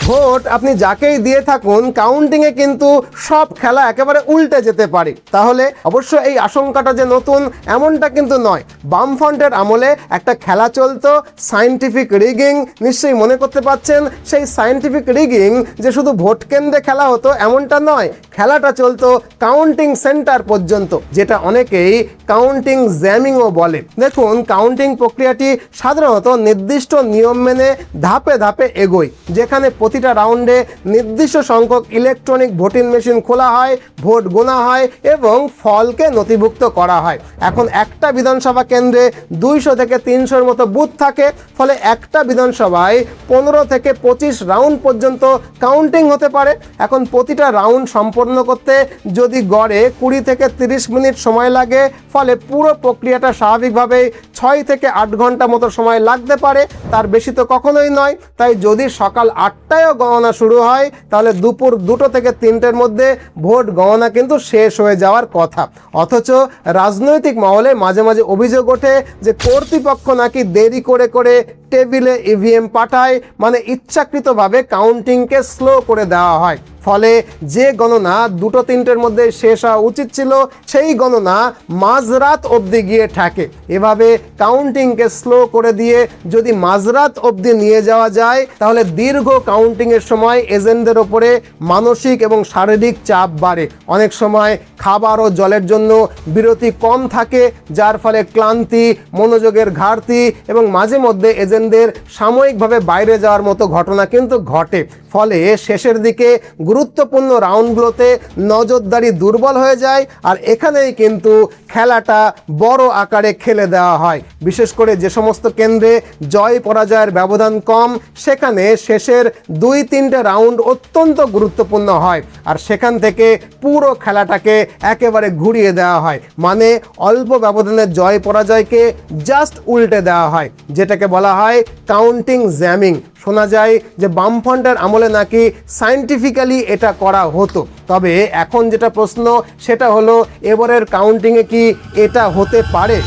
Vote আপনি যাকেই দিয়ে থাকুন, কাউন্টিংয়ে কিন্তু সব খেলা একেবারে উল্টে যেতে পারে। তাহলে অবশ্য এই আশঙ্কাটা যে নতুন এমনটা কিন্তু নয়। বামফ্রন্টের আমলে একটা খেলা চলতো, সায়েন্টিফিক রিগিং। নিশ্চয়ই মনে করতে পারছেন, সেই সায়েন্টিফিক রিগিং যে শুধু ভোট কেন্দ্রে খেলা হতো এমনটা নয়, খেলাটা চলতো কাউন্টিং সেন্টার পর্যন্ত, যেটা অনেকেই কাউন্টিং জ্যামিংও বলে। দেখুন, কাউন্টিং প্রক্রিয়াটি সাধারণত নির্দিষ্ট নিয়ম মেনে ধাপে ধাপে এগোয়, যেখানে প্রতিটা রাউন্ডে নির্দিষ্ট সংখ্যক ইলেকট্রনিক ভোটিং মেশিন খোলা হয়, ভোট গোনা হয় এবং ফলকে নথিভুক্ত করা হয়। এখন একটা বিধানসভা কেন্দ্রে 200 থেকে 300-র মতো বুথ থাকে, ফলে একটা বিধানসভায় 15 থেকে 25 রাউন্ড পর্যন্ত কাউন্টিং হতে পারে। এখন প্রতিটা রাউন্ড সম্পন্ন করতে যদি গড়ে 20 থেকে 30 মিনিট সময় লাগে, ফলে পুরো প্রক্রিয়াটা স্বাভাবিকভাবেই 6 থেকে 8 ঘন্টা মতো সময় লাগতে পারে, তার বেশি তো কখনোই নয়। তাই যদি সকাল 8টায়ও গণনা শুরু হয়, তাহলে দুপুর 2টো থেকে 3টের মধ্যে ভোট গণনা কিন্তু শেষ হয়ে যাওয়ার কথা। অথচ রাজনৈতিক মহলে মাঝে মাঝে অভিযোগ ওঠে যে কর্তৃপক্ষ নাকি দেরি করে করে টেবিলে ইভিএম পাঠায়, মানে ইচ্ছাকৃতভাবে কাউন্টিংকে স্লো করে দেওয়া হয়। ফলে যে গণনা 2-3টের মধ্যে শেষ হওয়া উচিত ছিল, সেই গণনা মাঝরাত অবধি গিয়ে ঠেকে। এভাবে কাউন্টিংকে স্লো করে দিয়ে যদি মাঝরাত অবধি নিয়ে যাওয়া যায়, তাহলে দীর্ঘ কাউন্টিংয়ের সময় এজেন্টদের ওপরে মানসিক এবং শারীরিক চাপ বাড়ে। অনেক সময় খাবার ও জলের জন্য বিরতি কম থাকে, যার ফলে ক্লান্তি, মনোযোগের ঘাটতি এবং মাঝে মধ্যে এজেন্টদের সাময়িকভাবে বাইরে যাওয়ার মতো ঘটনা কিন্তু ঘটে। ফলে শেষের দিকে গুরুত্বপূর্ণ রাউন্ডগুলোতে নজরদারি দুর্বল হয়ে যায়, আর এখানেই কিন্তু খেলাটা বড় আকারে খেলে দেওয়া হয়। বিশেষ করে যে সমস্ত কেন্দ্রে জয় পরাজয়ের ব্যবধান কম, সেখানে শেষের 2-3টে রাউন্ড অত্যন্ত গুরুত্বপূর্ণ হয়, আর সেখান থেকে পুরো খেলাটাকে একেবারে ঘুরিয়ে দেওয়া হয়। মানে অল্প ব্যবধানের জয় পরাজয়কে জাস্ট উল্টে দেওয়া হয়, যেটাকে বলা হয় কাউন্টিং জ্যামিং। শোনা যায় যে বামফ্রন্টের আমলে নাকি সায়েন্টিফিক্যালি এটা করা হতো। তবে এখন যেটা প্রশ্ন, সেটা হলো এবারের কাউন্টিংয়ে কি এটা হতে পারে?